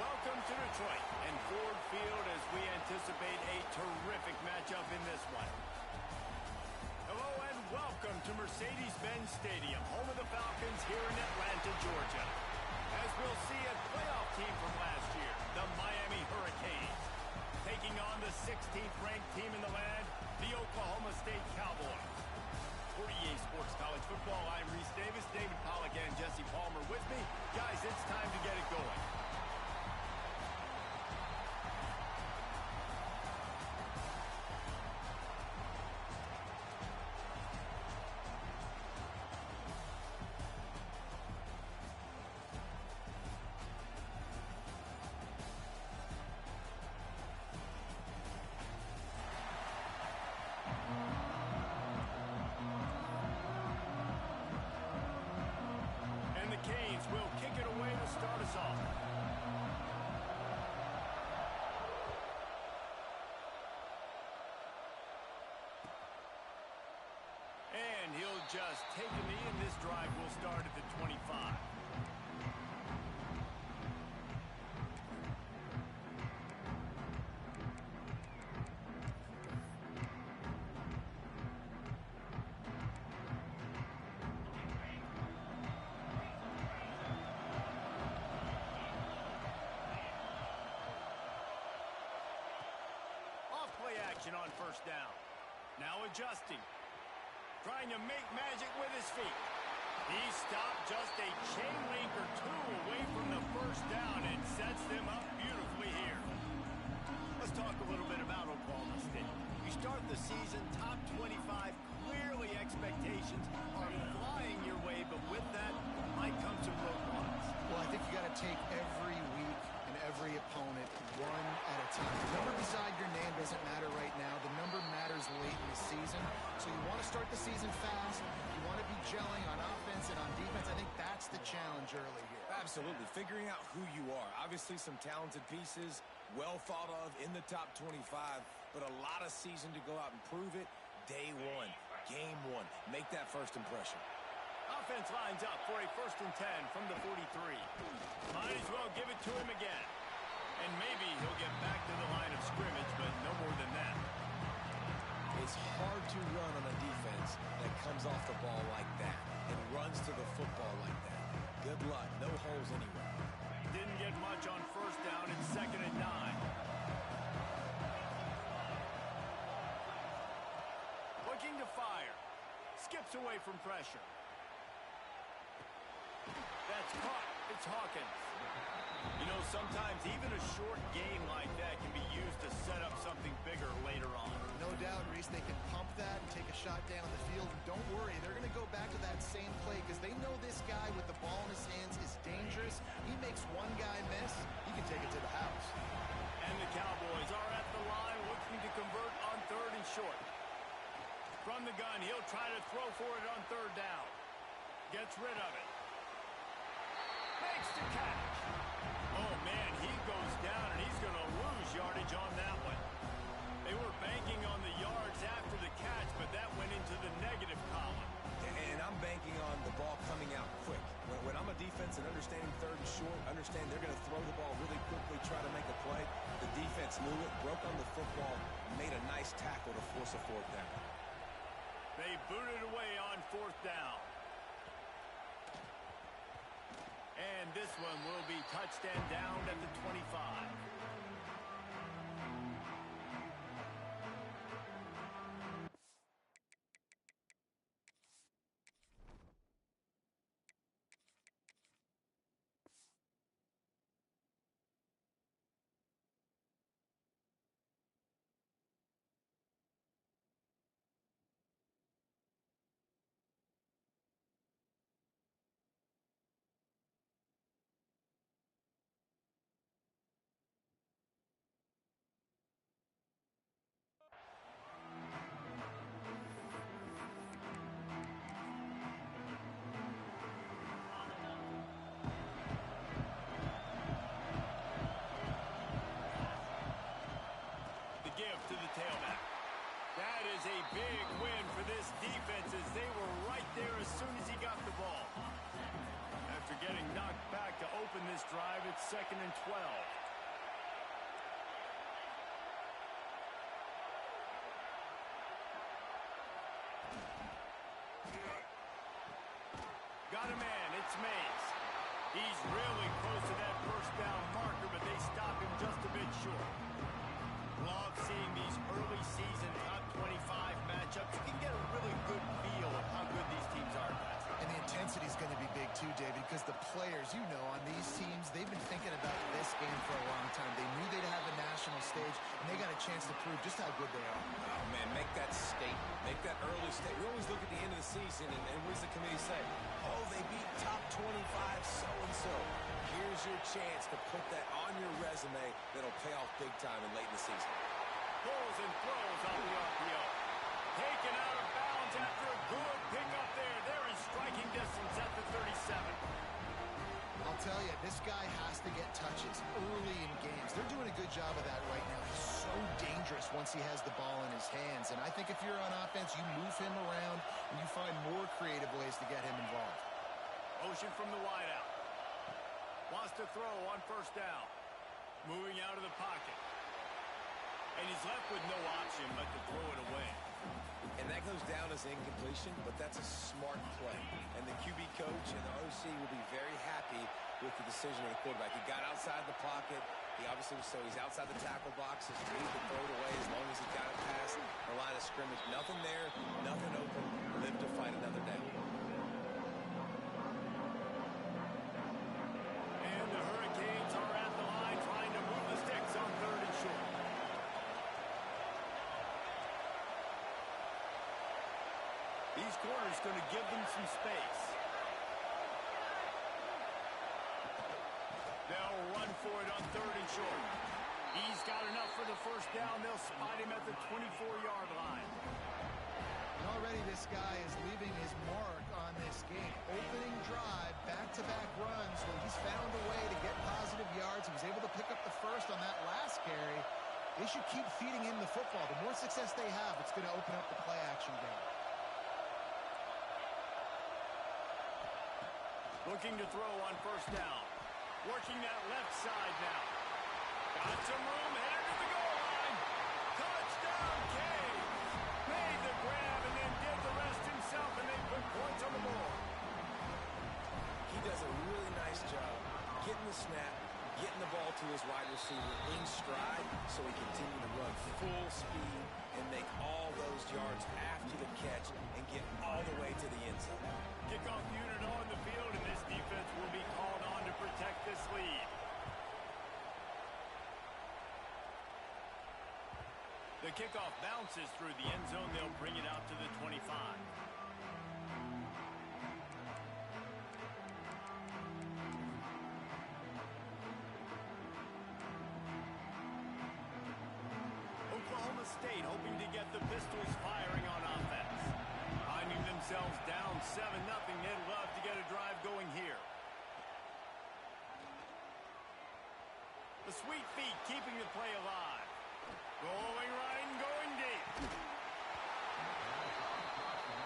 Welcome to Detroit and Ford Field as we anticipate a terrific matchup in this one. Hello and welcome to Mercedes-Benz Stadium, home of the Falcons here in Atlanta, Georgia. As we'll see a playoff team from last year, the Miami Hurricanes, taking on the 16th ranked team in the land, the Oklahoma State Cowboys. For EA Sports College Football, I'm Reese Davis, David Pollack, and Jesse Palmer with me. Guys, it's time to get it going. Canes will kick it away to start us off. And he'll just take a knee, and this drive will start at the 25. On first down. Now adjusting. Trying to make magic with his feet. He stopped just a chain link or two away from the first down and sets them up beautifully here. Let's talk a little bit about Oklahoma State. You start the season top 25. Clearly expectations are flying your way, but with that might come some roadblocks. Well, I think you got to take every week and every opponent one at a time. The number beside your name doesn't matter right now. The number matters late in the season. So you want to start the season fast. You want to be gelling on offense and on defense. I think that's the challenge early here. Absolutely. Figuring out who you are. Obviously some talented pieces, well thought of in the top 25, but a lot of season to go out and prove it. Day one, game one. Make that first impression. Offense lines up for a 1st and 10 from the 43. Might as well give it to him again. And maybe he'll get back to the line of scrimmage, but no more than that. It's hard to run on a defense that comes off the ball like that and runs to the football like that. Good luck. No holes anywhere. Didn't get much on first down. It's 2nd and 9. Looking to fire. Skips away from pressure. That's caught. It's Hawkins. You know, sometimes even a short game like that can be used to set up something bigger later on. No doubt, Reese, they can pump that and take a shot down the field. And don't worry, they're going to go back to that same play because they know this guy with the ball in his hands is dangerous. He makes one guy miss, he can take it to the house. And the Cowboys are at the line looking to convert on 3rd and short. From the gun, he'll try to throw for it on 3rd down. Gets rid of it. Makes the catch. Oh, man, he goes down, and he's going to lose yardage on that one. They were banking on the yards after the catch, but that went into the negative column. And I'm banking on the ball coming out quick. When I'm a defense and understanding 3rd and short, understand they're going to throw the ball really quickly, try to make a play. The defense knew it, broke on the football, made a nice tackle to force a 4th down. They booted away on 4th down. And this one will be touchdown down at the 25. To the tailback. That is a big win for this defense as they were right there as soon as he got the ball. After getting knocked back to open this drive. It's 2nd and 12. Got a man. It's Mays. He's really close to that first down marker, but they stop him just a bit short. Love seeing these early season top 25 matchups. You can get a really good feel of how good these teams are, guys. And the intensity is going to be big too, David, because the players, you know, on these teams, they've been thinking about this game for a long time. They knew they'd have a national stage, and they got a chance to prove just how good they are. Oh, man, make that statement. Make that early statement. We always look at the end of the season, and what does the committee say? Oh, they beat top 25 so-and-so. Here's your chance to put that on your resume that'll pay off big time and late in the season. Pulls and throws on the RPO. Taken out of bounds after a good pickup there. They're in striking distance at the 37. I'll tell you, this guy has to get touches early in games. They're doing a good job of that right now. He's so dangerous once he has the ball in his hands. And I think if you're on offense, you move him around and you find more creative ways to get him involved. Motion from the wideout. Wants to throw on first down. Moving out of the pocket. And he's left with no option but to throw it away. And that goes down as incompletion, but that's a smart play. And the QB coach and the OC will be very happy with the decision of the quarterback. He got outside the pocket. He obviously was, so he's outside the tackle boxes. He needs to throw it away as long as he got it past the line of scrimmage. Nothing there, nothing open. Live to fight another day. And the Hurricanes are at the line trying to move the sticks on 3rd and short. These corners going to give them some space. They'll run for it on 3rd and short. He's got enough for the first down. They'll spot him at the 24-yard line. And already this guy is leaving his mark on this game. Opening drive, back-to-back runs where he's found a way to get positive yards. He was able to pick up the first on that last carry. They should keep feeding him the football. The more success they have, it's going to open up the play-action game. Looking to throw on first down. Working that left side now. Got some room, headed to the goal line. Touchdown, Cade. Made the grab and then did the rest himself, and they put points on the board. He does a really nice job getting the snap, getting the ball to his wide receiver in stride so he continue to run full speed and make all those yards after the catch and get all the way to the end zone. Kickoff unit on the field, and this defense will be called on to protect this lead. The kickoff bounces through the end zone. They'll bring it out to the 25. Oklahoma State hoping to get the Pistols firing on offense. Finding themselves down 7-0. They'd love to get a drive going here. The sweet feet keeping the play alive. Going right and going deep.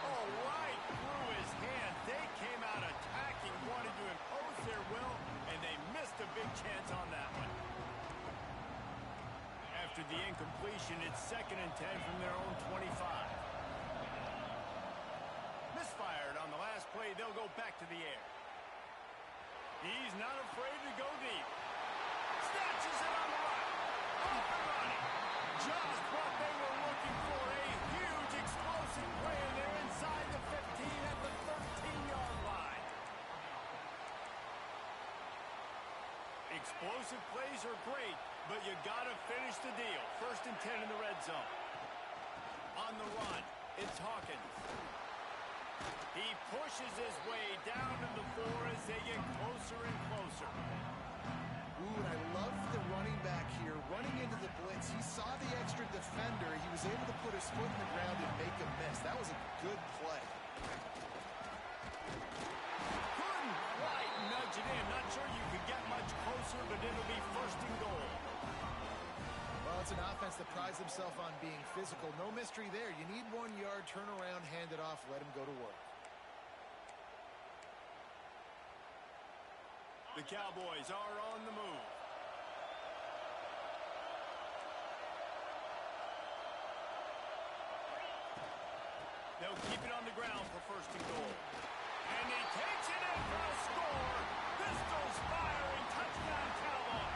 Oh, right through his hand. They came out attacking, wanted to impose their will, and they missed a big chance on that one. After the incompletion, it's 2nd and 10 from their own 25. Misfired on the last play. They'll go back to the air. He's not afraid to go deep. Snatches it on the right. Off and running. Just what they were looking for. A huge explosive play, and they're inside the 15 at the 13-yard line. Explosive plays are great, but you got to finish the deal. 1st and 10 in the red zone. On the run, it's Hawkins. He pushes his way down to the 4 as they get closer and closer. Ooh, and I love the running back here. Running into the blitz, he saw the extra defender. He was able to put his foot in the ground and make a miss. That was a good play. Couldn't quite nudge it in. Not sure you could get much closer, but it'll be 1st and goal. Well, it's an offense that prides themselves on being physical. No mystery there. You need 1 yard, turn around, hand it off, let him go to work. The Cowboys are on the move. They'll keep it on the ground for first and goal. And he takes it in for a score. Pistols firing. Touchdown, Cowboys.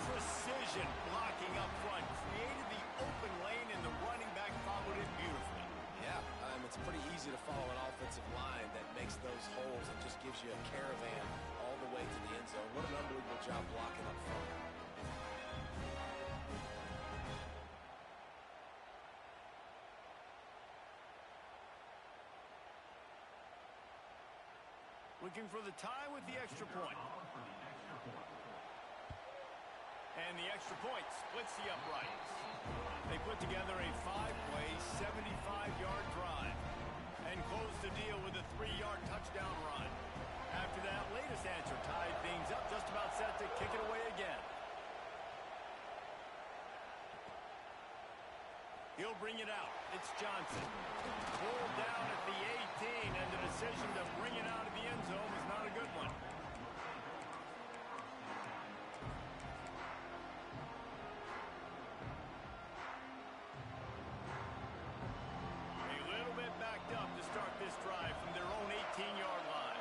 Precision blocking up front. Created the open lane, and the running back followed it beautifully. Yeah, it's pretty easy to follow an offensive line that makes those holes and just gives you a caravan all the way to the end zone. What an unbelievable job blocking up front. Looking for the tie with the extra point. And the extra point splits the uprights. They put together a 5-play, 75-yard drive and close the deal with a 3-yard touchdown run. After that latest answer tied things up, just about set to kick it away again. He'll bring it out. It's Johnson. Pulled down at the 18, and the decision to bring it out of the end zone was not a good one. A little bit backed up to start this drive from their own 18-yard line.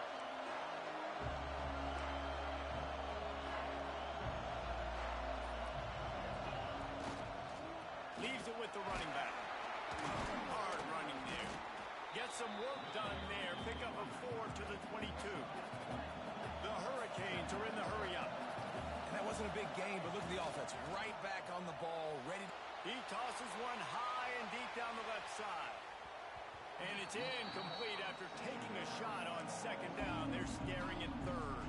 Leaves it with the running back. Hard running there. Gets some work done there. Pick up a 4 to the 22. The Hurricanes are in the hurry-up. And that wasn't a big game, but look at the offense. Right back on the ball, ready. He tosses one high and deep down the left side. And it's incomplete after taking a shot on second down. They're staring at third.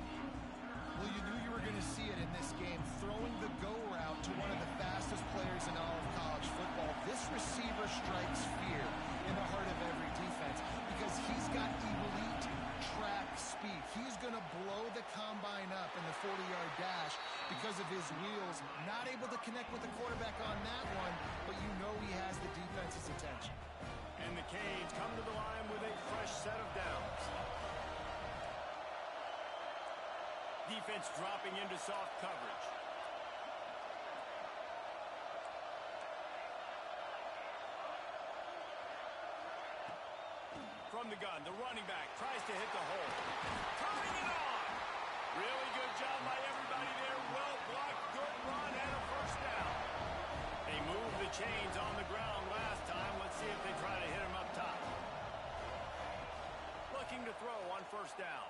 Well, you knew you were going to see it in this game. Throwing the go route to one of the fastest players in all of college football. This receiver strikes fear in the heart of every defense because he's got elite track speed. He's going to blow the combine up in the 40-yard dash because of his wheels. Not able to connect with the quarterback on that one, but you know he has the defense's attention. And the Canes come to the line with a fresh set of downs. Defense dropping into soft coverage. From the gun, the running back tries to hit the hole. Turning it on! Really good job by everybody there. Well blocked, good run, and a first down. They moved the chains on the ground last time. Let's see if they try to hit him up top. Looking to throw on first down.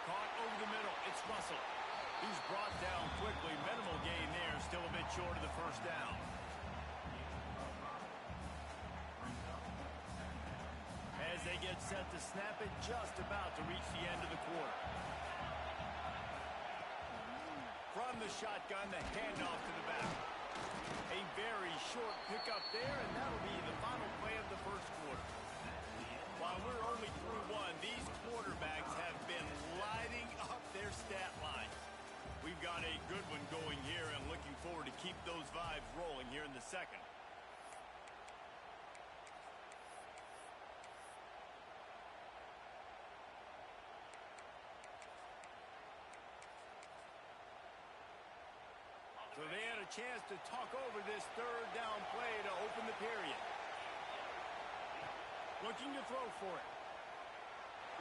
Caught over the middle. It's Russell. He's brought down quickly. Minimal gain there. Still a bit short of the first down. As they get set to snap it, just about to reach the end of the quarter. From the shotgun, the handoff to the back. A very short pickup there, and that'll be the final play of the first quarter. While we're only through one, these quarterbacks have been lighting up their stat lines. We've got a good one going here and looking forward to keep those vibes rolling here in the second. So they had a chance to talk over this third down play to open the period. Looking to throw for it.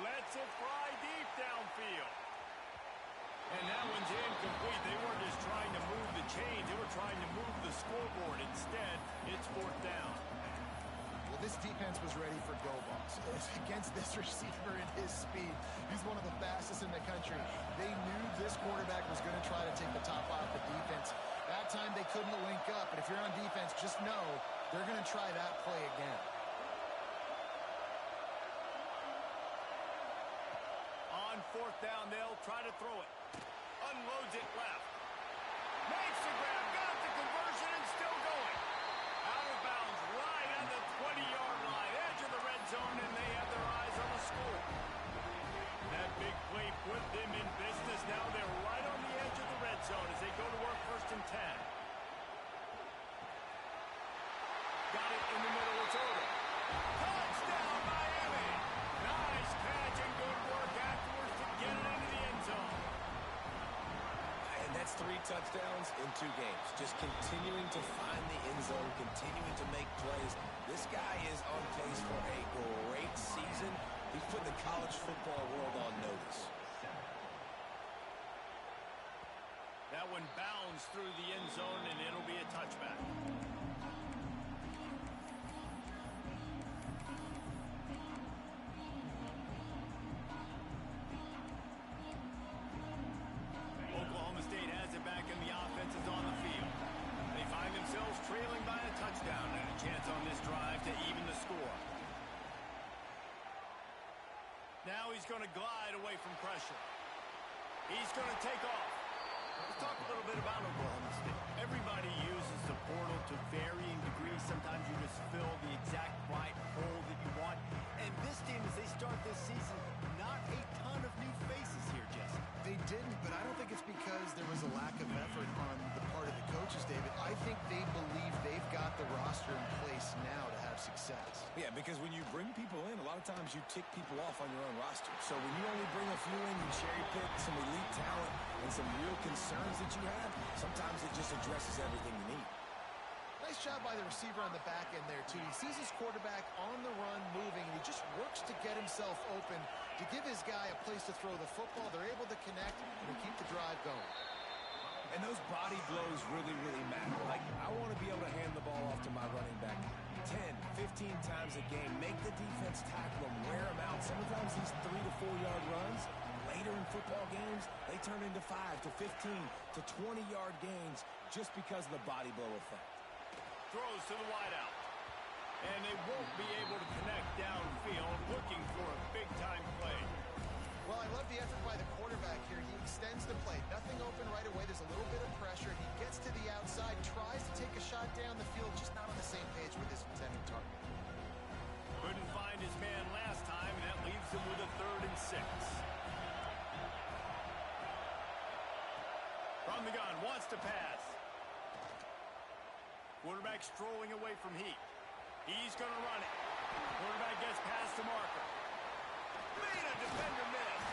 Lets it fly deep downfield. And that one's incomplete. They weren't just trying to move the chains. They were trying to move the scoreboard. Instead, it's fourth down. Well, this defense was ready for go balls. Against this receiver and his speed, he's one of the fastest in the country. They knew this quarterback was going to try to take the top off the defense. That time they couldn't link up. But if you're on defense, just know they're going to try that play again. On fourth down, they'll try to throw it. Unloads it left. Makes the grab, got the conversion, and still going. Out of bounds, right on the 20-yard line. Edge of the red zone, and they have their eyes on the score. That big play put them in business. Now they're right on the edge of the red zone as they go to work first and 10. Got it in the middle, it's over. Touchdown, Miami! Nice catch and good work out. That's 3 touchdowns in 2 games. Just continuing to find the end zone, continuing to make plays. This guy is on pace for a great season. He's put the college football world on notice. That one bounds through the end zone, and it'll be a touchback. Oklahoma State has it back, and the offense is on the field. They find themselves trailing by a touchdown and a chance on this drive to even the score. Now he's going to glide away from pressure. He's going to take off. Let's talk a little bit about Oklahoma State. Everybody uses the portal to varying degrees. Sometimes you just fill the exact right hole that you want. And this team, as they start this season, not a ton of new faces here, Jesse. They didn't, but I don't think it's because there was a lack of effort on the part of the coaches, David. I think they believe they've got the roster in place now to have success. Yeah, because when you bring people in, a lot of times you tick people off on your own roster. So when you only bring a few in, you cherry pick some elite talent and some real concerns that you have, sometimes it just addresses everything you need. Nice job by the receiver on the back end there, too. He sees his quarterback on the run moving, and he just works to get himself open to give his guy a place to throw the football. They're able to connect and to keep the drive going. And those body blows really, really matter. Like, I want to be able to hand the ball off to my running back 10, 15 times a game. Make the defense tackle him, wear him out. Sometimes these 3 to 4 yard runs, later in football games, they turn into 5 to 15 to 20 yard gains just because of the body blow effect. Throws to the wideout. And they won't be able to connect downfield, looking for a big-time play. Well, I love the effort by the quarterback here. He extends the play. Nothing open right away. There's a little bit of pressure. He gets to the outside, tries to take a shot down the field, just not on the same page with his intended target. Couldn't find his man last time, and that leaves him with a 3rd and 6. From the gun, wants to pass. Quarterback strolling away from Heat. He's going to run it. Quarterback gets past the marker. Made a defender miss.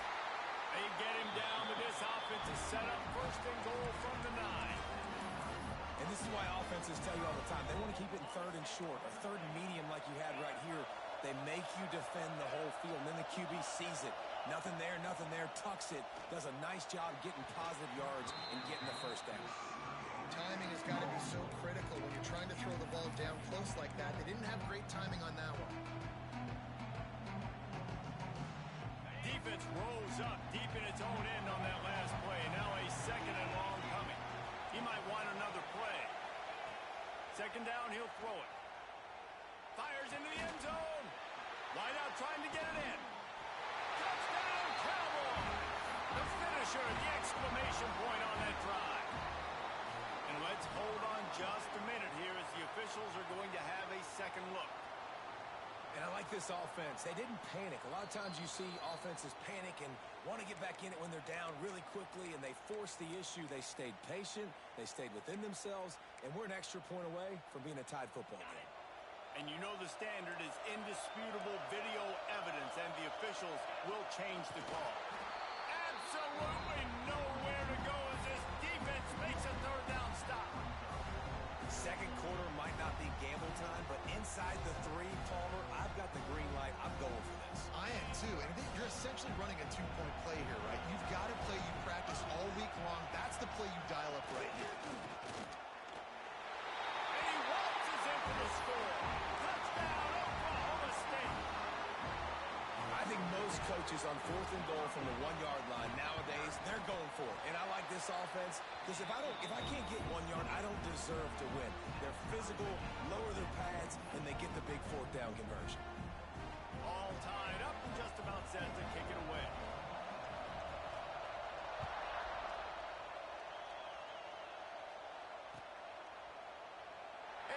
They get him down, but this offense is set up 1st and goal from the 9. And this is why offenses tell you all the time, they want to keep it in 3rd and short, or 3rd and medium like you had right here. They make you defend the whole field, and then the QB sees it. Nothing there, tucks it, does a nice job getting positive yards and getting the 1st down. Timing has got to be so critical when you're trying to throw the ball down close like that. They didn't have great timing on that one. Defense rolls up deep in its own end on that last play. Now a 2nd and long coming. He might want another play. 2nd down, he'll throw it. Fires into the end zone. Wideout trying to get it in. Touchdown, Cowboys! The finisher, the exclamation point on that drive. And let's hold on just a minute here as the officials are going to have a 2nd look. And I like this offense. They didn't panic. A lot of times you see offenses panic and want to get back in it when they're down really quickly, and they force the issue. They stayed patient. They stayed within themselves, and we're an extra point away from being a tied football game. And you know the standard is indisputable video evidence, and the officials will change the call. Absolutely nowhere to go as this defense makes a 3rd down stop. 2nd quarter might not be gamble time, but inside the 3, Palmer, I've got the green light. I'm going for this. I am too, and you're essentially running a 2-point play here, right? You've got a play you practice all week long. That's the play you dial up right here. And he waltzes in for the score. Touchdown, Oklahoma State. I think most coaches on 4th and goal from the 1-yard line nowadays, they're going for it. And I like this offense because if I can't get 1 yard, I don't deserve to win. They're physical, lower their pads, and they get the big 4th down conversion. All tied up and just about set to kick it away.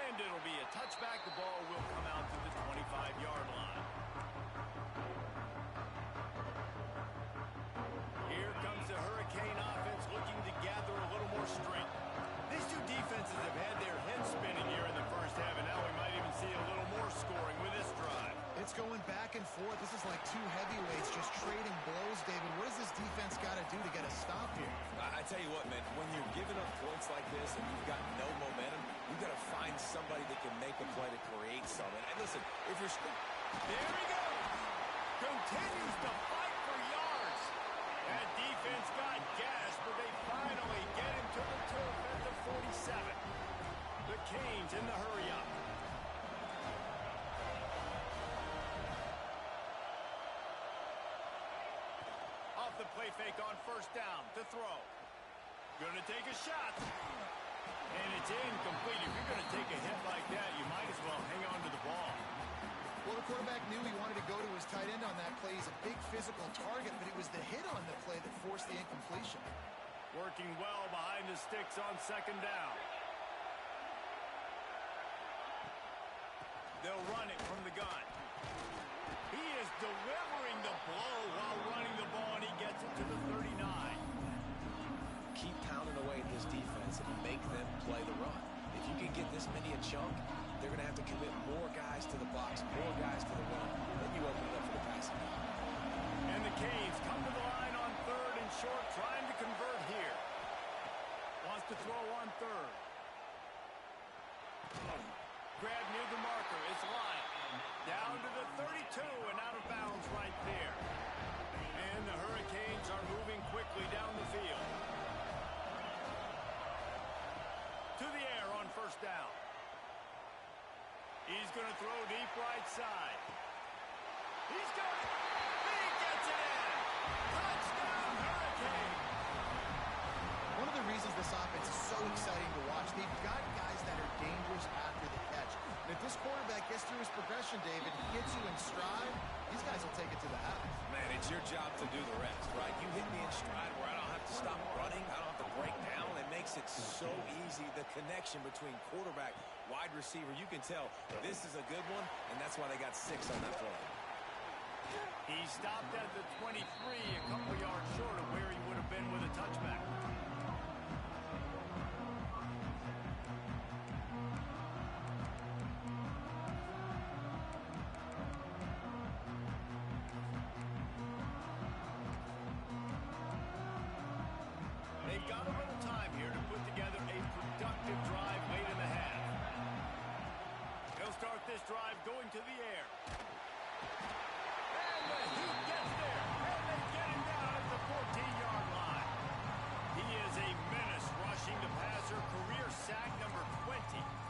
And it'll be a touchback. The ball will come out to the 25-yard line. Here comes the Hurricane offense looking to gather a little more strength. These two defenses have had their heads spinning here in the 1st half, and now we might even see a little more scoring with this drive. It's going back and forth. This is like 2 heavyweights just trading blows, David. What does this defense got to do to get a stop here? I tell you what, man, when you're of points like this and you've got no momentum, you've got to find somebody that can make a play to create something. And listen, if you're still... There he goes. Continues to fight for yards. That defense got gas, but they finally get him to the turf at the 47. The Canes in the hurry-up. Off the play fake on first down to throw. Gonna take a shot. And it's incomplete. If you're gonna take a hit like that, you might as well hang on to the ball. Well, the quarterback knew he wanted to go to his tight end on that play. He's a big physical target, but it was the hit on the play that forced the incompletion. Working well behind the sticks on second down. They'll run it from the gun. He is delivering the blow while running the ball, and he gets it to the 39. Keep pounding away at this defense and make them play the run. If you can get this many a chunk, they're going to have to commit more guys to the box, more guys to the run. Then you open it up for the passing. And the Canes come to the line on third and short, trying to convert here. Wants to throw on third. Grab near the marker. It's Lyon. Down to the 32 and out of bounds right there. And the Hurricanes are moving quickly down the field. To the air on first down. He's going to throw deep right side. He's got it. He gets it in. Touchdown, Hurricane. One of the reasons this offense is so exciting to watch, they've got guys that are dangerous after the catch. And if this quarterback gets through his progression, David, he gets you in stride, these guys will take it to the house. Man, it's your job to do the rest, right? You hit me in stride where I don't have to stop running. I don't have to break down. It makes it so easy. The connection between quarterback, wide receiver, you can tell this is a good one, and that's why they got 6 on that play. He stopped at the 23, a couple yards short of where he would have been with a touchback. They've got a little time here to put together a productive drive late in the half. They'll start this drive going to the air. And the Heat gets there. And they get him down at the 14-yard line. He is a menace rushing the passer. Career sack number 20.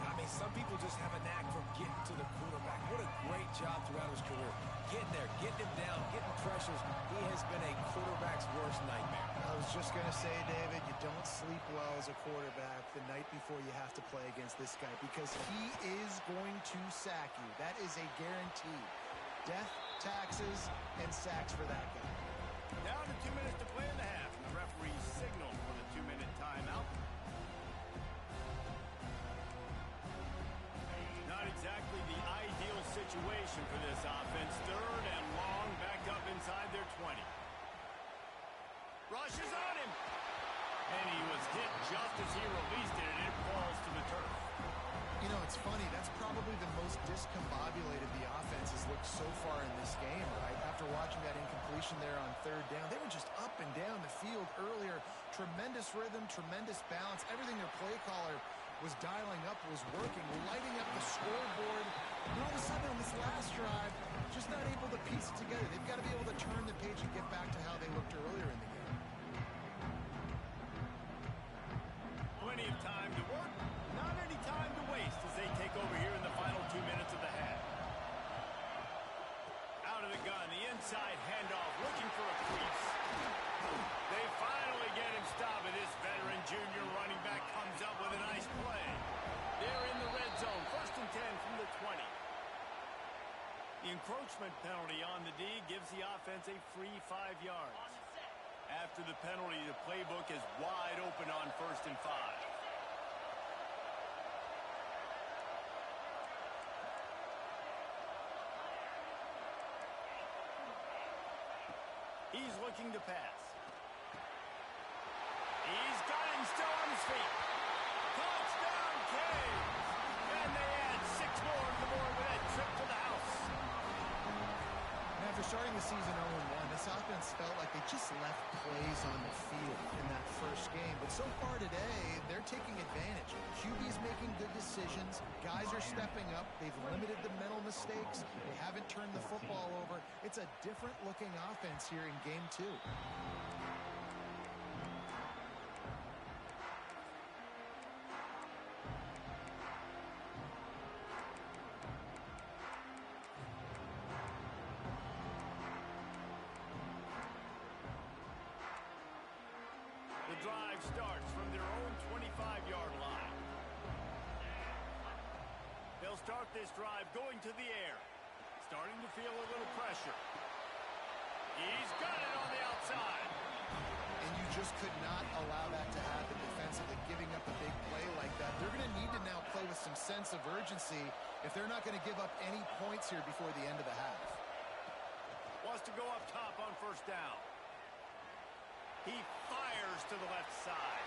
I mean, some people just have a knack for getting to the quarterback. What a great job throughout his career. Getting there, getting him down, getting pressures. He has been a quarterback's worst nightmare. I was just going to say, David, you don't sleep well as a quarterback the night before you have to play against this guy because he is going to sack you. That is a guarantee. Death, taxes, and sacks for that guy. Down to 2 minutes to play in the half. And the referee signaled for the 2-minute timeout. Not exactly the ideal situation for this offense. Third and long, backed up inside their 20. Rushes on him. And he was hit just as he released it, and it falls to the turf. You know, it's funny. That's probably the most discombobulated the offense has looked so far in this game, right? After watching that incompletion there on third down, they were just up and down the field earlier. Tremendous rhythm, tremendous balance. Everything their play caller was dialing up was working, lighting up the scoreboard. And all of a sudden on this last drive, just not able to piece it together. They've got to be able to turn the page and get back to how they looked earlier in the game. Plenty of time to work, not any time to waste as they take over here in the final 2 minutes of the half. Out of the gun, the inside handoff, looking for a crease. They finally get him stopped, and this veteran junior running back comes up with a nice play. They're in the red zone, 1st and 10 from the 20. The encroachment penalty on the D gives the offense a free 5 yards. After the penalty, the playbook is wide open on 1st and 5. He's looking to pass. He's got him still on his feet. Touchdown, Canes! And they add 6 more to the board with that trip to the house. And after starting the season 0-1, this offense felt like they just left plays on the field in that first game. But so far today, they're taking advantage. QB's making good decisions. Guys are stepping up. They've limited the mental mistakes. They haven't turned the football over. It's a different-looking offense here in Game 2. The drive starts from their own 25-yard line. They'll start this drive going to the air. Starting to feel a little pressure. He's got it on the outside. And you just could not allow that to happen defensively, giving up a big play like that. They're going to need to now play with some sense of urgency if they're not going to give up any points here before the end of the half. Wants to go up top on first down. He fires to the left side.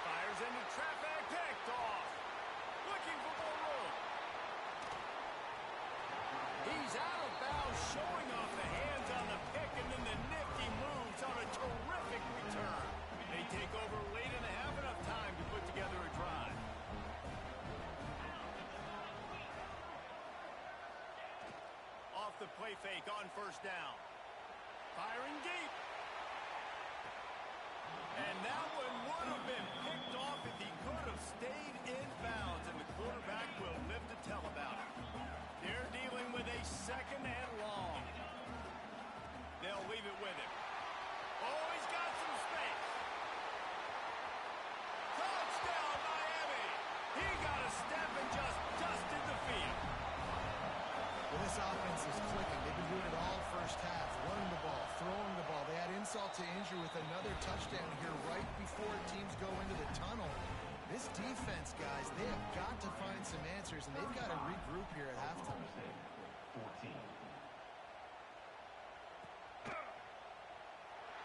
Fires into traffic. Picked off. Looking for more room. He's out of bounds, showing off the hands on the pick, and then the nifty moves on a terrific return. They take over late in the half, enough time to put together a drive. Off the play fake on first down. Firing deep. And that one would have been picked off if he could have stayed in bounds, and the quarterback will live to tell about it. They're dealing with a second and long. They'll leave it with him. Oh, he's got some space. Touchdown, Miami. He got a step and just dusted the field. Well, this offense is clicking. They've been doing it all first half, running the ball, throwing the ball. They had insult to injury with another touchdown here right before teams go into the tunnel. This defense, guys, they have got to find some answers, and they've got to regroup here at halftime.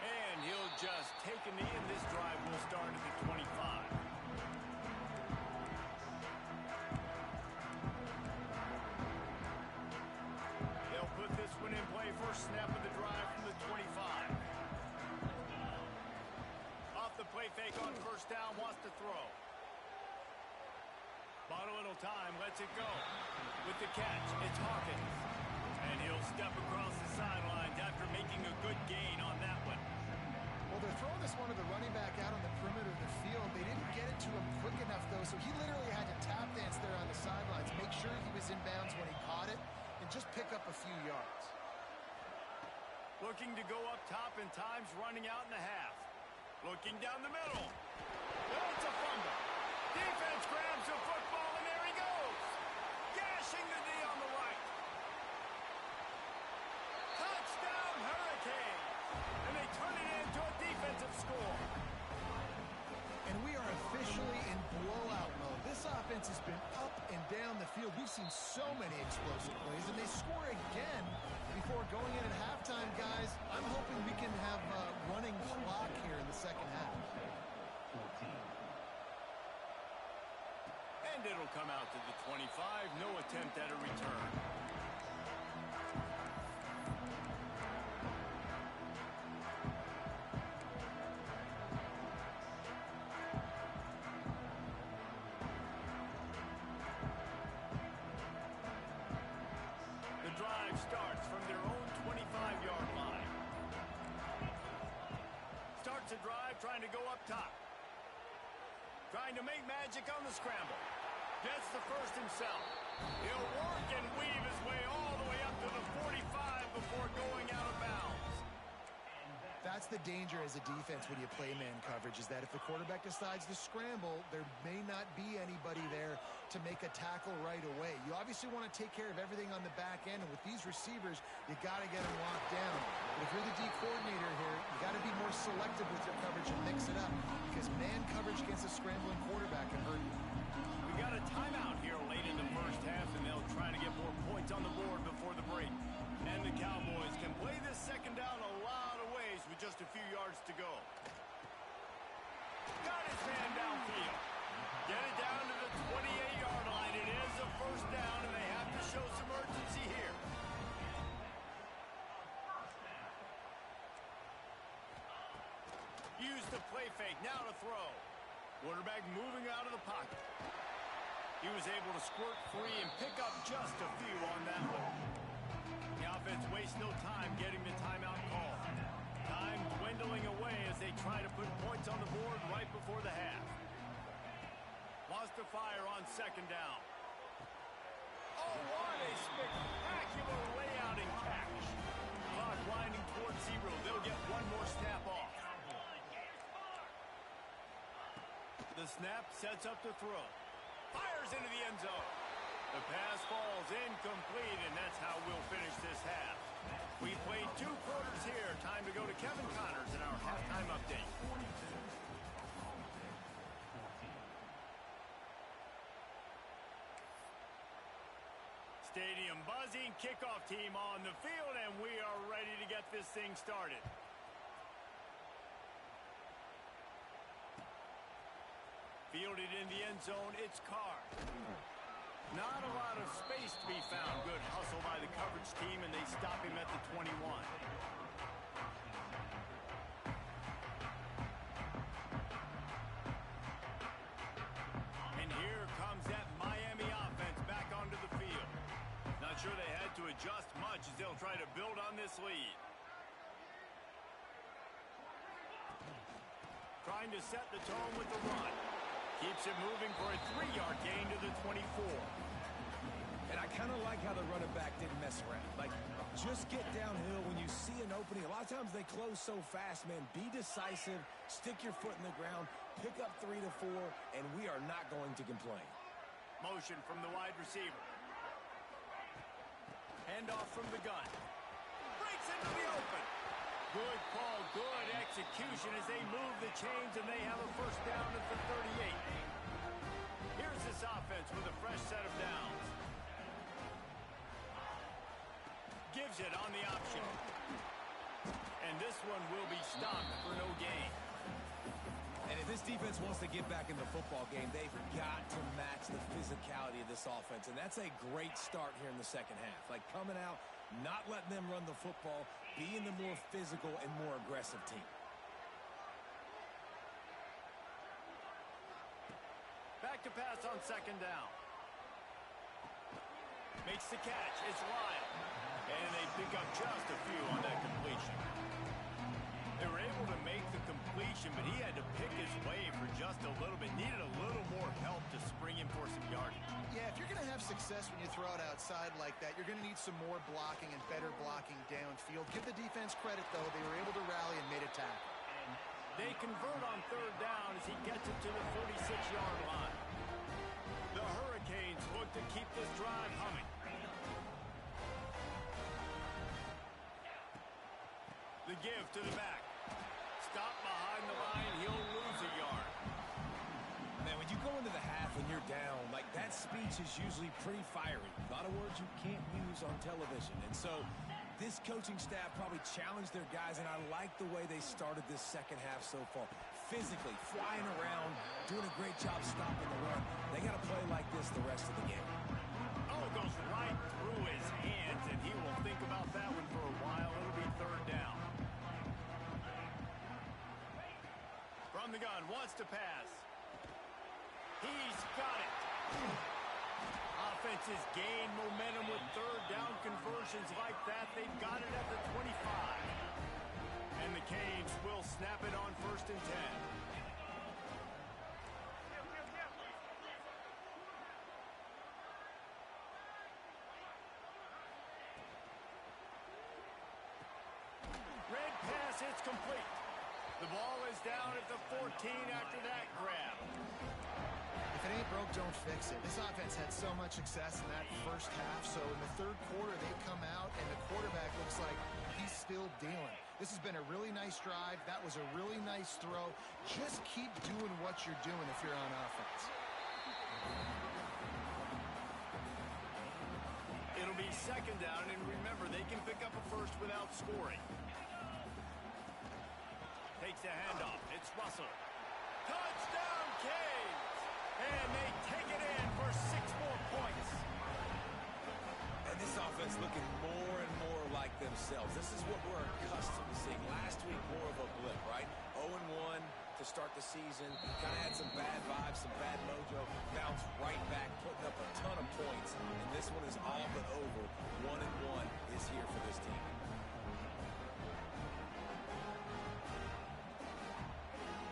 And he'll just take a knee, and this drive will start at the 25. They'll put this one in play. First snap of the drive from the 25. Off the play fake on first down, wants to throw. Bought a little time, lets it go. With the catch, it's Hawkins. And he'll step across the sidelines after making a good gain on that one. Well, they're throwing this one to the running back out on the perimeter of the field. They didn't get it to him quick enough, though, so he literally had to tap dance there on the sidelines, make sure he was in bounds when he caught it, and just pick up a few yards. Looking to go up top, and time's running out in the half. Looking down the middle. Oh, it's a fumble. Defense grabs the football, and there he goes. Gashing the D on the right. Touchdown, Hurricanes. And they turn it into a defensive score. And we are officially in blowout mode. This offense has been up and down the field. We've seen so many explosive plays, and they score again before going in at halftime, guys. I'm hoping we can have a running clock here in the second half. And it'll come out to the 25. No attempt at a return. The drive starts from their own 25-yard line. Starts a drive trying to go up top. Trying to make magic on the scramble. Gets the first himself. He'll work and weave his way all the way up to the 45 before going out of bounds. That's the danger as a defense when you play man coverage, is that if the quarterback decides to scramble, there may not be anybody there to make a tackle right away. You obviously want to take care of everything on the back end, and with these receivers, you got to get them locked down. But if you're the D coordinator here, you got to be more selective with your coverage and mix it up, because man coverage against a scrambling quarterback can hurt you. We got a timeout here late in the first half, and they'll try to get more points on the board before the break. And the Cowboys can play this second down a lot of ways with just a few yards to go. Got his man downfield. Get it down to the 28-yard line. It is a first down, and they have to show some urgency here. Use the play fake. Now to throw. Quarterback moving out of the pocket. He was able to squirt free and pick up just a few on that one. The offense wastes no time getting the timeout call. Time dwindling away as they try to put points on the board right before the half. Wants to fire on second down. Oh, what a spectacular layout and catch. Clock winding towards 0. They'll get one more snap off. The snap sets up the throw. Fires into the end zone. The pass falls incomplete, and that's how we'll finish this half. We played 2 quarters here. Time to go to Kevin Connors in our halftime update. Stadium buzzing, kickoff team on the field, and we are ready to get this thing started. Fielded in the end zone, it's Carr. Not a lot of space to be found. Good hustle by the coverage team, and they stop him at the 21. And here comes that Miami offense back onto the field. Not sure they had to adjust much as they'll try to build on this lead. Trying to set the tone with the run. Keeps it moving for a 3-yard gain to the 24. And I kind of like how the running back didn't mess around. Like, just get downhill when you see an opening. A lot of times they close so fast, man. Be decisive, stick your foot in the ground, pick up 3 to 4, and we are not going to complain. Motion from the wide receiver. Handoff from the gun. Breaks into the open. Good call, good execution as they move the chains, and they have a first down at the 38. Here's this offense with a fresh set of downs. Gives it on the option. And this one will be stopped for no gain. And if this defense wants to get back in the football game, they've got to match the physicality of this offense. And that's a great start here in the second half. Like, coming out, not letting them run the football, being the more physical and more aggressive team. Back to pass on second down. Makes the catch. It's Lyle. And they pick up just a few on that completion. They were able to make the completion, but he had to pick his way for just a little bit. Needed a little more help to spring him for some yardage. Yeah, if you're going to have success when you throw it outside like that, you're going to need some more blocking and better blocking downfield. Give the defense credit, though. They were able to rally and made a tackle. They convert on third down as he gets it to the 46-yard line. The Hurricanes look to keep this drive humming. The give to the back. Stop behind the line. He'll lose a yard. Man, when you go into the half and you're down, like, that speech is usually pretty fiery. A lot of words you can't use on television. And so this coaching staff probably challenged their guys, and I like the way they started this second half so far. Physically, flying around, doing a great job stopping the run. They got to play like this the rest of the game. Oh, it goes right through his hands, and he will think about that one for a while. It'll be third down. From the gun, wants to pass. He's got it. Offenses gain momentum with third down conversions like that. They've got it at the 25. And the Canes will snap it on 1st and 10. Red pass, it's complete. The ball is down at the 14 after that grab. If it ain't broke, don't fix it. This offense had so much success in that first half, so in the third quarter, they come out, and the quarterback looks like he's still dealing. This has been a really nice drive. That was a really nice throw. Just keep doing what you're doing if you're on offense. It'll be second down, and remember, they can pick up a first without scoring. Takes a handoff. It's Russell. Touchdown, Canes! And they take it in for 6 more points. And this offense looking more and more like themselves. This is what we're accustomed to seeing. Last week, more of a blip, right? 0-1 to start the season. Kind of had some bad vibes, some bad mojo. Bounced right back, putting up a ton of points. And this one is all but over. 1-1 is here for this team.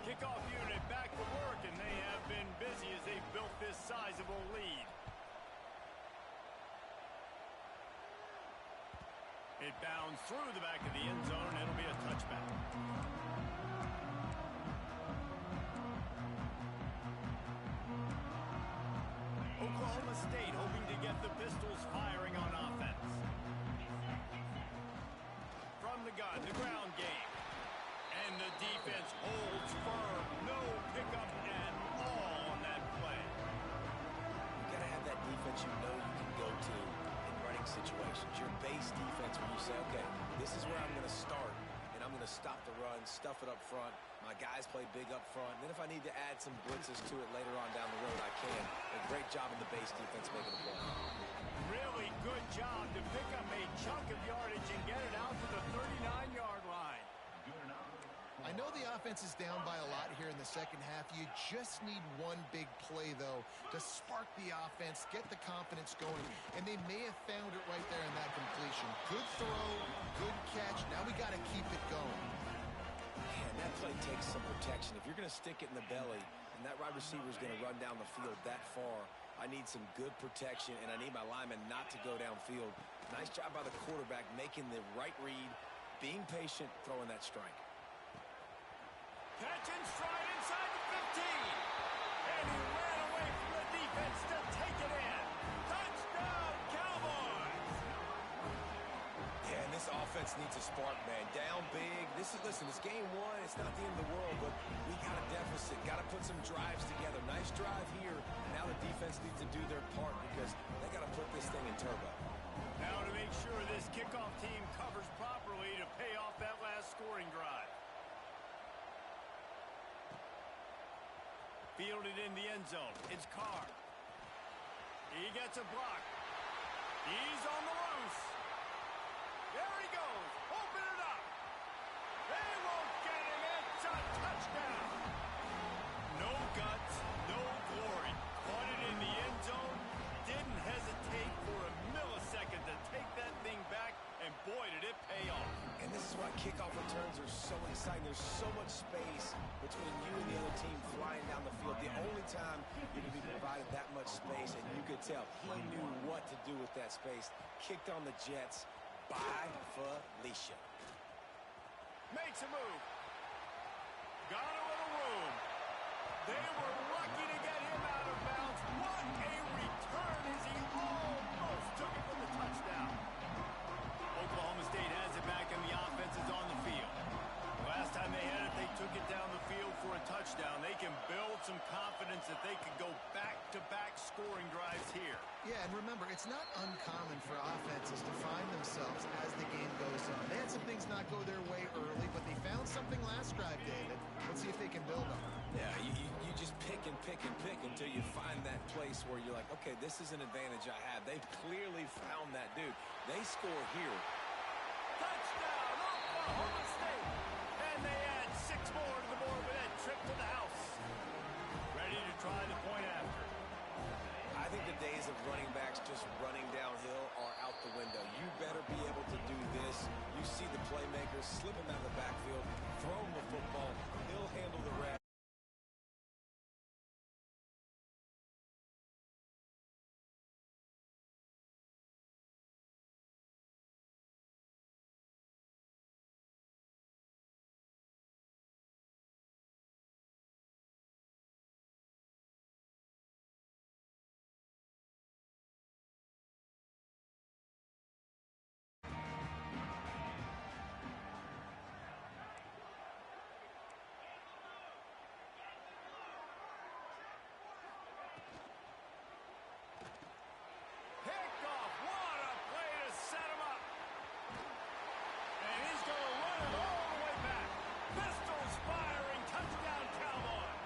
Kickoff unit back to work, and they have been busy as they've built this sizable lead. It bounds through the back of the end zone, and it'll be a touchback. Oklahoma State hoping to get the Pistols firing on offense. From the gun, the ground game. And the defense holds firm. No pickup at all on that play. You got to have that defense you know you can go to in running situations. Your base defense when you say, okay, this is where I'm going to start, and I'm going to stop the run, stuff it up front. My guys play big up front. And then if I need to add some blitzes to it later on down the road, I can. A great job in the base defense making the play. Really good job to pick up a chunk of yardage and get it out to the 39-yard line. I know the offense is down by a lot here in the second half. You just need one big play, though, to spark the offense, get the confidence going. And they may have found it right there in that completion. Good throw, good catch. Now we got to keep it going. Man, that play takes some protection. If you're going to stick it in the belly and that wide receiver is going to run down the field that far, I need some good protection, and I need my lineman not to go downfield. Nice job by the quarterback making the right read, being patient, throwing that strike. Catch and stride inside the 15. And he ran away from the defense to take it in. Touchdown, Cowboys! Yeah, and this offense needs a spark, man. Down big. Listen, it's game one. It's not the end of the world, but we got a deficit. Got to put some drives together. Nice drive here. Now the defense needs to do their part because they got to put this thing in turbo. Now to make sure this kickoff team covers properly to pay off that last scoring drive. Fielded in the end zone. It's Carr. He gets a block. He's on the loose. There he goes. Open it up. They won't get him. It's a touchdown. No guts, no glory. Caught it in the end zone. Didn't hesitate for a millisecond to take that thing back. And boy, did it pay off. And this is why kickoff returns are so exciting. There's so much space between you and the other team flying down the field. The only time you can be provided that much space, and you could tell he knew what to do with that space. Kicked on the Jets by Felicia. Makes a move. Got a little room. They were lucky to get him out of bounds. What a return as he almost took it for the touchdown. Oklahoma State has it back and the offense is on the field. Last time they had it, they took it down the field for a touchdown. They can build some confidence that they can go back-to-back scoring drives here. Yeah, and remember, it's not uncommon for offenses to find themselves as the game goes on. They had some things not go their way early, but they found something last drive, David. Let's see if they can build on it. Yeah, you just pick and pick and pick until you find that place where you're like, okay, this is an advantage I have. They've clearly found that, dude. They score here. Touchdown, Oklahoma State! And they add 6 more to the board with that trip to the house. Ready to try the point after. I think the days of running backs just running downhill are out the window. You better be able to do this. You see the playmaker, slip him out of the backfield, throw him the football. He'll handle the rest. Pickoff, what a play to set him up. And he's going to run it all the way back. Pistols firing, touchdown Cowboys.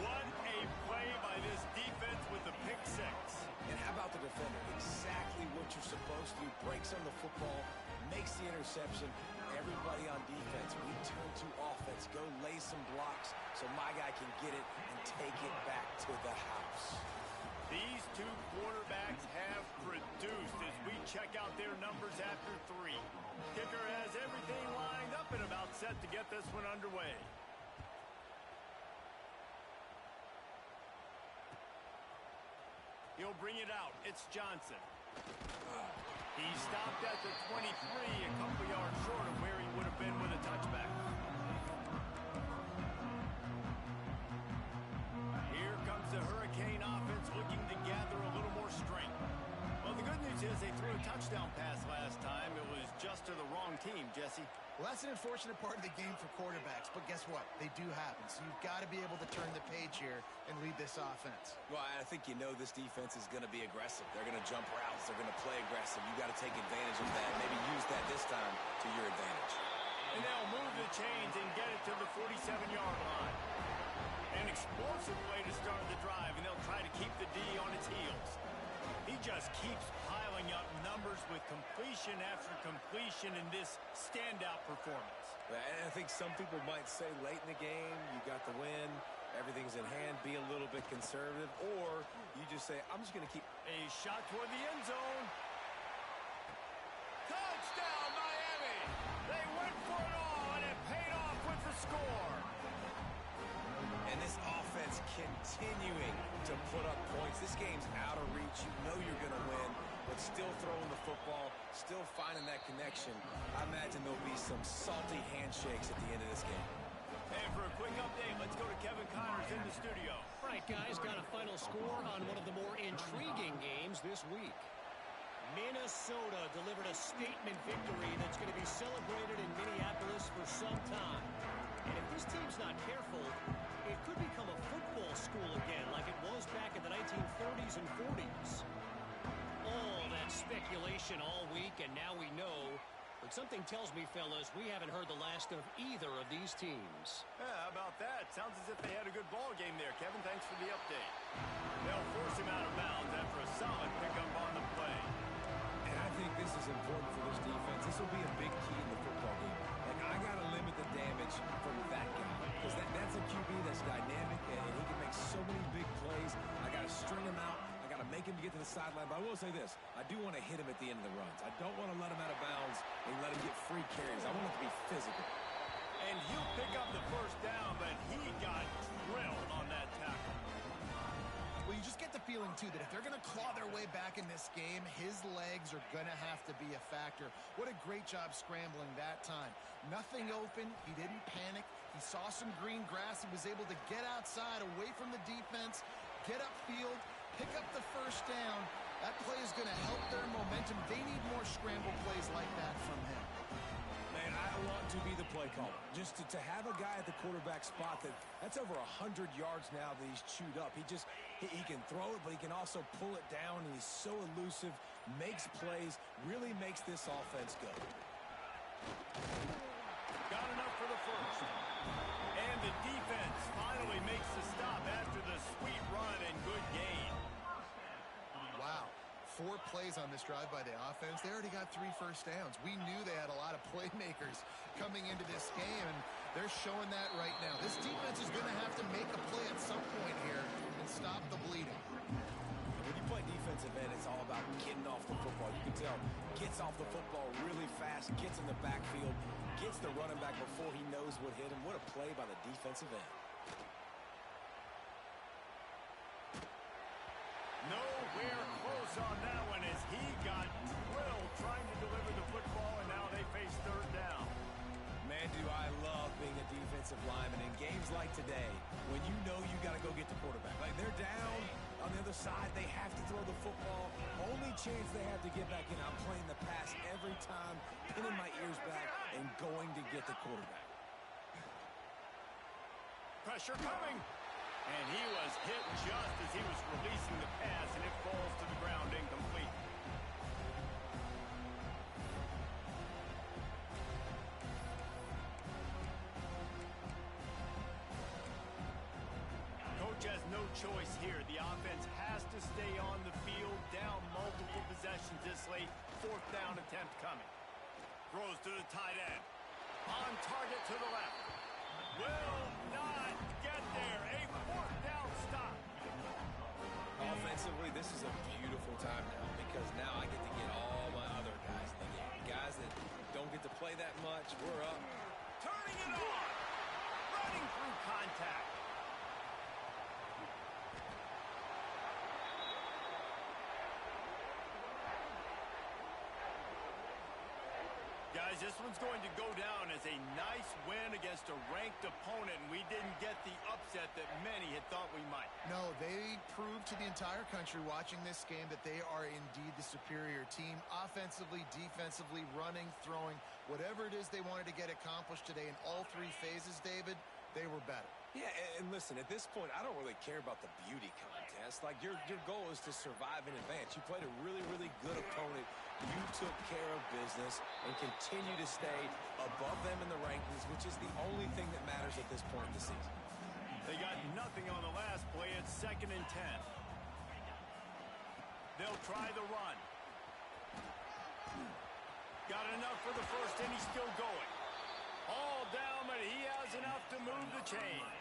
What a play by this defense with the pick 6. And how about the defender? Exactly what you're supposed to do. Breaks on the football, makes the interception, everybody on defense, we turn to offense. Go lay some blocks so my guy can get it and take it back to the house. These two quarterbacks have produced as we check out their numbers after 3. Kicker has everything lined up and about set to get this one underway. He'll bring it out. It's Johnson. He stopped at the 23, a couple yards short of where he would have been with a touchback. Here comes the Hurricane offense looking to gather a little more strength. Well, the good news is they threw a touchdown pass last time. It was just to the wrong team, Jesse. Well, that's an unfortunate part of the game for quarterbacks, but guess what? They do happen, so you've got to be able to turn the page here and lead this offense. Well, I think you know this defense is going to be aggressive. They're going to jump routes. They're going to play aggressive. You got to take advantage of that. Maybe use that this time to your advantage. And they'll move the chains and get it to the 47-yard line. An explosive way to start the drive, and they'll try to keep the D on its heels. He just keeps piling up numbers with completion after completion in this standout performance. And I think some people might say late in the game, you got the win, everything's in hand, be a little bit conservative, or you just say, I'm just going to keep... A shot toward the end zone. Touchdown, Miami! They went for it all, and it paid off with the score. And this offense continuing to put up points. This game's out of reach. You know you're going to win, but still throwing the football, still finding that connection. I imagine there'll be some salty handshakes at the end of this game. And for a quick update, let's go to Kevin Connors in the studio. All right, guys, got a final score on one of the more intriguing games this week. Minnesota delivered a statement victory that's going to be celebrated in Minneapolis for some time. And if this team's not careful, it could become a football school again like it was back in the 1930s and 40s. All that speculation all week, and now we know. But something tells me, fellas, we haven't heard the last of either of these teams. Yeah, how about that? Sounds as if they had a good ball game there. Kevin, thanks for the update. They'll force him out of bounds after a solid pickup on the play. And I think this is important for this defense. This will be a big key in the football game. Like, I got to limit the damage from that guy. Because that's a QB that's dynamic, and he can make so many big plays. I got to string him out. I got to make him get to the sideline. But I will say this. I do want to hit him at the end of the runs. I don't want to let him out of bounds and let him get free carries. I want it to be physical. And he'll pick up the first down, but he got drilled on that tackle. Well, you just get the feeling, too, that if they're going to claw their way back in this game, his legs are going to have to be a factor. What a great job scrambling that time. Nothing open. He didn't panic. He saw some green grass. He was able to get outside, away from the defense, get upfield, pick up the first down. That play is going to help their momentum. They need more scramble plays like that from him. Man, I want to be the play caller. Just to have a guy at the quarterback spot that's over 100 yards now that he's chewed up. He can throw it, but he can also pull it down, and he's so elusive, makes plays, really makes this offense go. Got enough for the first. And the defense finally makes the stop after the sweet run and good gain. Wow. 4 plays on this drive by the offense. They already got 3 first downs. We knew they had a lot of playmakers coming into this game, and they're showing that right now. This defense is going to have to make a play at some point here and stop the bleeding. When you play defensive end, it's all about getting off the football. You can tell, gets off the football really fast, gets in the backfield, gets the running back before he knows what hit him. What a play by the defensive end. Nowhere close on that one as he got drilled trying to deliver the football, and now they face third down. Man, do I love being a defensive lineman in games like today when you know you got to go get the quarterback. Like, they're down on the other side. They have to throw the football. Only chance they have to get back in. I'm playing the pass every time, pinning my ears back and going to get the quarterback. Pressure coming. And he was hit just as he was releasing the pass, and it falls to the ground incomplete. Coach has no choice here. The offense has to stay on the field, down multiple possessions this late. 4th down attempt coming. Throws to the tight end. On target to the left. Will not get there. A fourth down stop. Offensively, this is a beautiful time now because now I get to get all my other guys in the game. Guys that don't get to play that much, we're up. Turning it on. Running through contact. Guys, this one's going to go down as a nice win against a ranked opponent, and we didn't get the upset that many had thought we might. No, they proved to the entire country watching this game that they are indeed the superior team. Offensively, defensively, running, throwing, whatever it is they wanted to get accomplished today in all three phases, David, they were better. Yeah, and listen, at this point, I don't really care about the beauty contest. Like, your goal is to survive and advance. You played a really, really good opponent. You took care of business and continue to stay above them in the rankings, which is the only thing that matters at this point in the season. They got nothing on the last play. It's 2nd and 10. They'll try the run. Got enough for the first, and he's still going. All down, but he has enough to move the chains.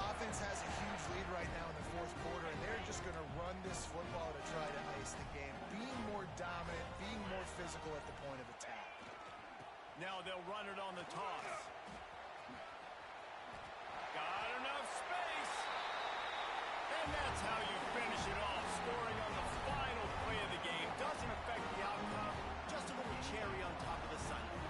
Offense has a huge lead right now in the fourth quarter, and they're just going to run this football to try to ice the game. Being more dominant, being more physical at the point of attack. Now they'll run it on the toss. Got enough space. And that's how you finish it off. Scoring on the final play of the game. Doesn't affect the outcome. Just a little cherry on top of the sundae.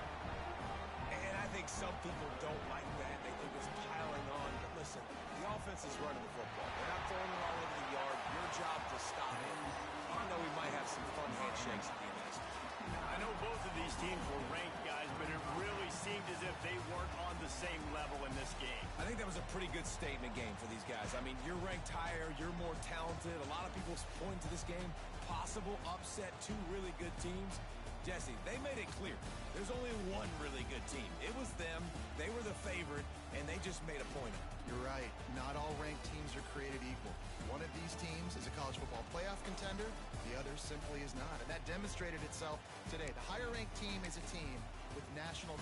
And I think some people don't like that. They think it's piling on. But listen, the offense is running the football. They're not throwing it all over the yard. Your job to stop it. Even though we might have some fun handshakes at the end of this. I know both of these teams were ranked, guys, but it really seemed as if they weren't on the same level in this game. I think that was a pretty good statement game for these guys. I mean, you're ranked higher. You're more talented. A lot of people point to this game. Possible upset, two really good teams. Jesse, they made it clear. There's only one really good team. It was them. They were the favorite, and they just made a point of it. You're right. Not all ranked teams are created equal. One of these teams is a college football playoff contender. The other simply is not. And that demonstrated itself today. The higher ranked team is a team with national